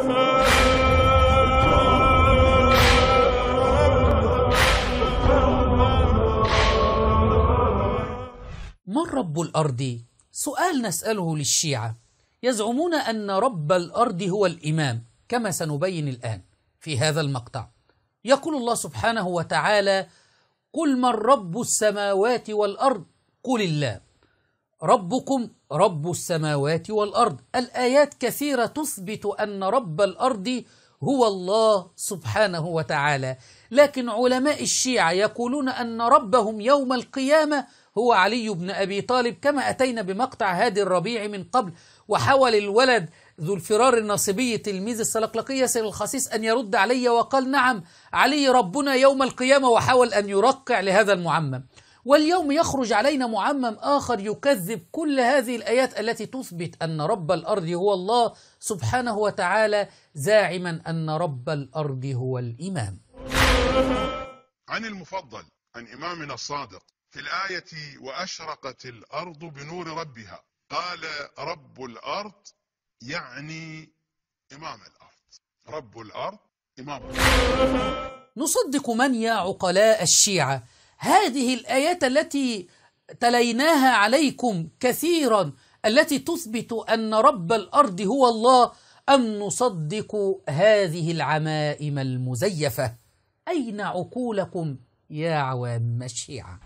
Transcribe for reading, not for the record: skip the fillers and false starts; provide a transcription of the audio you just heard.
من رب الأرض؟ سؤال نسأله للشيعة. يزعمون أن رب الأرض هو الإمام، كما سنبين الآن في هذا المقطع. يقول الله سبحانه وتعالى: قل من رب السماوات والأرض قل الله. ربكم رب السماوات والأرض. الآيات كثيرة تثبت أن رب الأرض هو الله سبحانه وتعالى، لكن علماء الشيعة يقولون أن ربهم يوم القيامة هو علي بن أبي طالب، كما أتينا بمقطع هادي الربيع من قبل، وحاول الولد ذو الفرار الناصبي تلميذ السلقلقي ياسر الخسيس أن يرد علي وقال: نعم علي ربنا يوم القيامة، وحاول أن يرقع لهذا المعمم. واليوم يخرج علينا معمم آخر يكذب كل هذه الآيات التي تثبت أن رب الأرض هو الله سبحانه وتعالى، زاعما أن رب الأرض هو الإمام. عن المفضل عن إمامنا الصادق في الآية: وأشرقت الأرض بنور ربها، قال: رب الأرض يعني إمام الأرض. رب الأرض إمام الأرض. نصدق من يا عقلاء الشيعة هذه الآيات التي تليناها عليكم كثيرا التي تثبت أن رب الأرض هو الله، أم نصدق هذه العمائم المزيفة؟ أين عقولكم يا عوام الشيعة؟